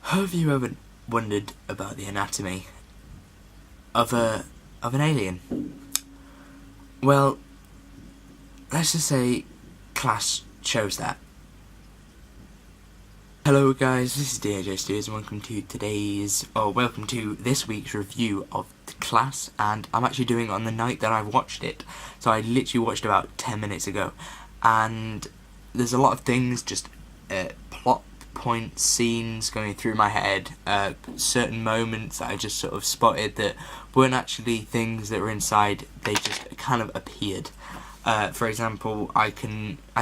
Have you ever wondered about the anatomy of an alien? Well, let's just say class shows that. Hello guys, this is DJ Studios and welcome to this week's review of the Class, and I'm actually doing it on the night that I watched it. So I literally watched about 10 minutes ago, and there's a lot of things, just plot points, scenes going through my head, certain moments that I just sort of spotted that weren't actually things that were inside, they just kind of appeared. For example, I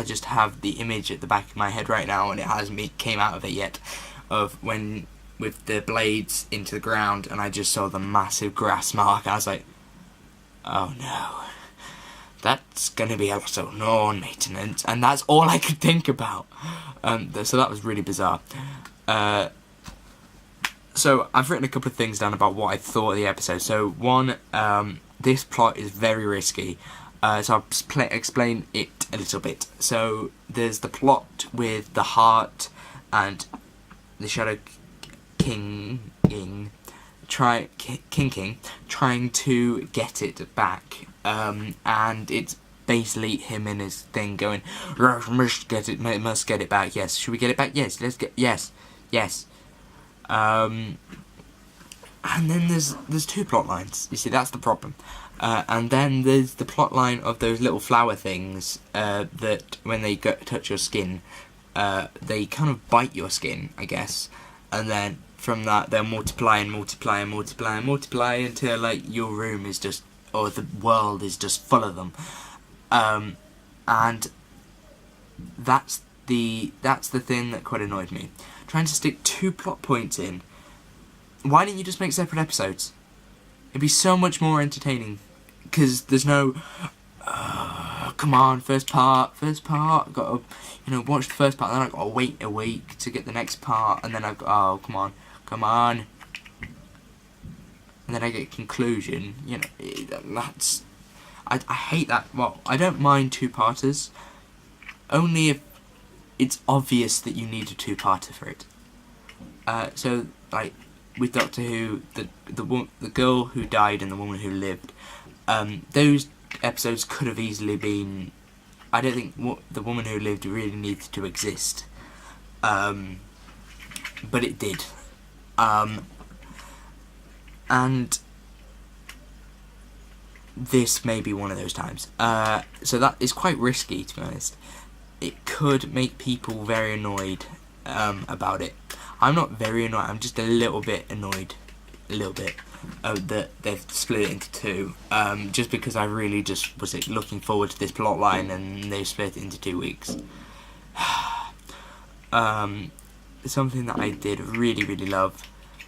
just have the image at the back of my head right now, and it hasn't came out of it yet, of when with the blades into the ground, and I just saw the massive grass mark. I was like, oh no, that's gonna be a lot of lawn maintenance, and that's all I could think about. So that was really bizarre. So I've written a couple of things down about what I thought of the episode. So one, this plot is very risky. So I'll explain it a little bit. So there's the plot with the heart and the Shadow King trying to get it back, and it's basically him and his thing going, must get it back. Yes, should we get it back? Yes, yes. And then there's two plot lines. You see, that's the problem. And then there's the plot line of those little flower things that when they touch your skin, they kind of bite your skin, I guess. And then from that, they'll multiply until like your room is just, or the world is just full of them. And that's the thing that quite annoyed me. Trying to stick two plot points in. Why didn't you just make separate episodes? It'd be so much more entertaining. Because there's no, come on, first part, gotta, watch the first part, and then I've got to wait a week to get the next part, and then I've got, oh, come on, and then I get conclusion, that's, I hate that. Well, I don't mind two-parters, only if it's obvious that you need a two-parter for it. So, like, with Doctor Who, the girl who died and the woman who lived, those episodes could have easily been. I don't think the woman who lived really needed to exist, but it did, and this may be one of those times. So that is quite risky, to be honest. It could make people very annoyed about it. I'm not very annoyed. I'm just a little bit annoyed, that they've split it into two, just because I really just was looking forward to this plot line, and they split it into 2 weeks. Something that I did really love.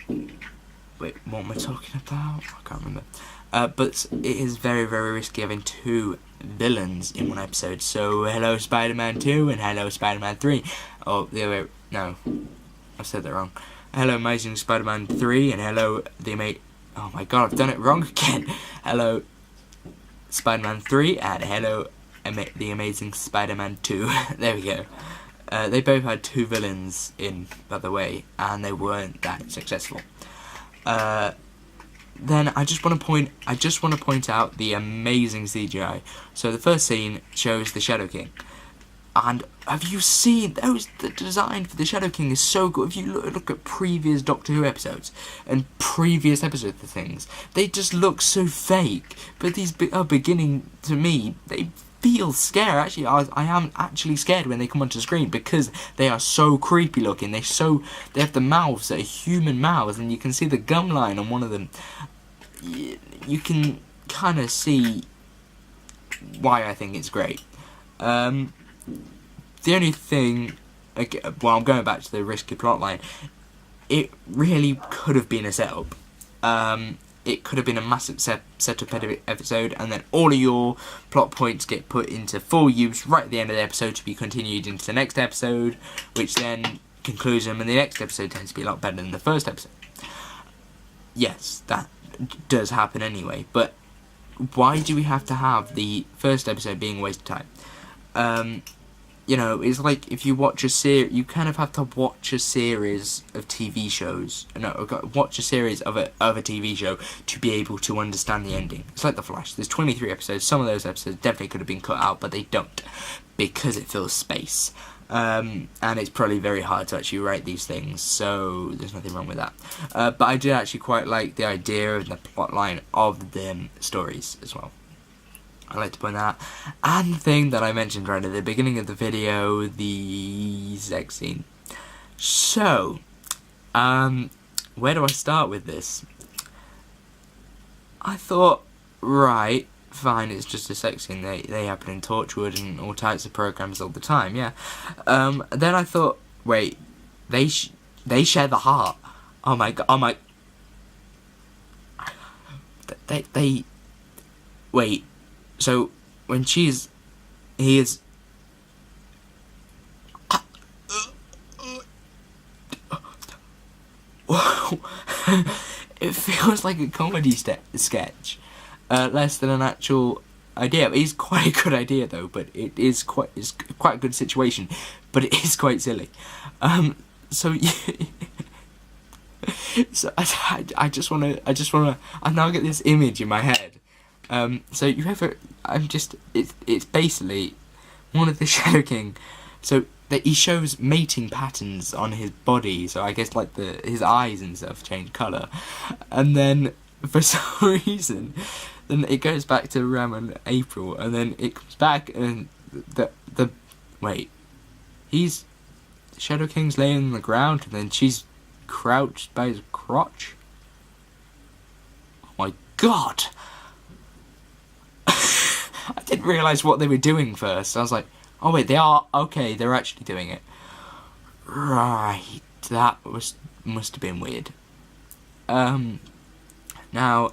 Wait, what am I talking about? I can't remember. But it is very risky having two villains in one episode. So hello Spider-Man 2 and hello Spider-Man 3. Oh, the other way. No, I said that wrong. Hello Amazing Spider-Man 3 and hello oh my god, I've done it wrong again. Hello Spider-Man 3 and hello the Amazing Spider-Man 2. There we go. They both had two villains in, by the way, and they weren't that successful. Then I just want to point out the amazing CGI. So the first scene shows the Shadow King. And have you seen those? The design for the Shadow King is so good. If you look at previous Doctor Who episodes and previous episodes of things, they just look so fake. But these are beginning, to me, they feel scary. Actually, I am actually scared when they come onto the screen because they are so creepy looking. They have the mouths that are human mouths, and you can see the gum line on one of them. You can kind of see why I think it's great. The only thing, well, I'm going back to the risky plotline. It really could have been a setup. It could have been a massive setup episode, and then all of your plot points get put into full use right at the end of the episode to be continued into the next episode, which then concludes them, and the next episode tends to be a lot better than the first episode. Yes, that does happen anyway, but why do we have to have the first episode being a waste of time? you know, it's like if you watch a series, you kind of have to watch a series of TV shows. No, watch a series of a TV show to be able to understand the ending. It's like The Flash. There's 23 episodes. Some of those episodes definitely could have been cut out, but they don't, because it fills space. And it's probably very hard to actually write these things, so there's nothing wrong with that. But I did actually quite like the idea and the plotline of the stories as well. I like to point that out. And the thing that I mentioned right at the beginning of the video, the sex scene. So, where do I start with this? I thought, right, fine, it's just a sex scene. They happen in Torchwood and all types of programs all the time, yeah. Then I thought, wait, they share the heart. Oh my god, oh my... They wait. So, when he is... It feels like a comedy sketch, less than an actual idea. It is quite a good idea though, but it's quite a good situation, but it is quite silly. So so I just wanna I now get this image in my head. So you ever, it's basically one of the Shadow King, so that he shows mating patterns on his body, so I guess like his eyes and stuff change colour, and then for some reason, then it goes back to Ram and April, and then it comes back and he's Shadow King's laying on the ground, and then she's crouched by his crotch. Oh my god! I didn't realise what they were doing first. I was like, oh wait, they're actually doing it. Right, that must have been weird. Now,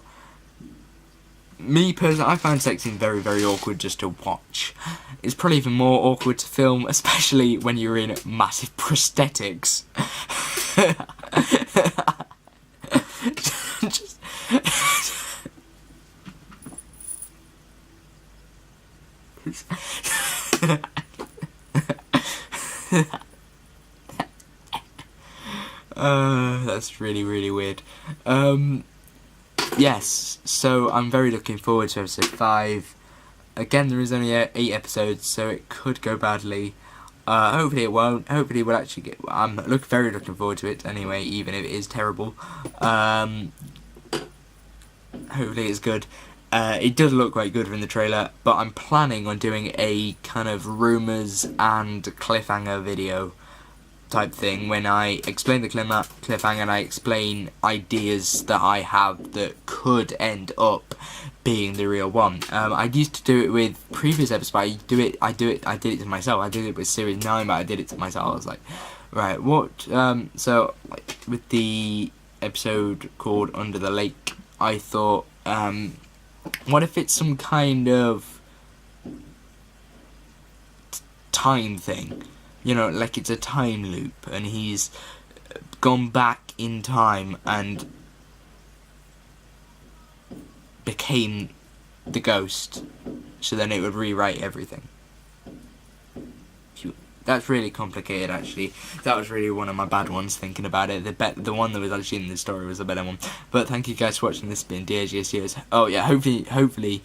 me personally, I find sex scene very, very awkward just to watch. It's probably even more awkward to film, especially when you're in massive prosthetics. just that's really, really weird. Yes, so I'm very looking forward to episode 5. Again, there is only 8 episodes, so it could go badly. Hopefully it won't. Hopefully we'll actually get... I'm very looking forward to it anyway, even if it is terrible. Hopefully it's good. It does look quite good from the trailer, but I'm planning on doing a kind of rumours and cliffhanger video type thing when I explain the cliffhanger and I explain ideas that I have that could end up being the real one. I used to do it with previous episodes, but I did it to myself. I did it with series 9, but I did it to myself. I was like, right, what? So like, with the episode called Under the Lake, I thought, what if it's some kind of time thing? You know, like it's a time loop, and he's gone back in time and became the ghost, so then it would rewrite everything. That's really complicated, actually. That was really one of my bad ones, thinking about it. The one that was actually in the story was a better one. But thank you guys for watching. This has been DAGS. Oh yeah, hopefully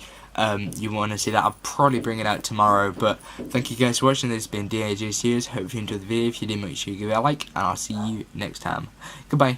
you want to see that. I'll probably bring it out tomorrow. But thank you guys for watching. This has been DAGS. Hopefully you enjoyed the video. If you did, make sure you give it a like, and I'll see you next time. Goodbye.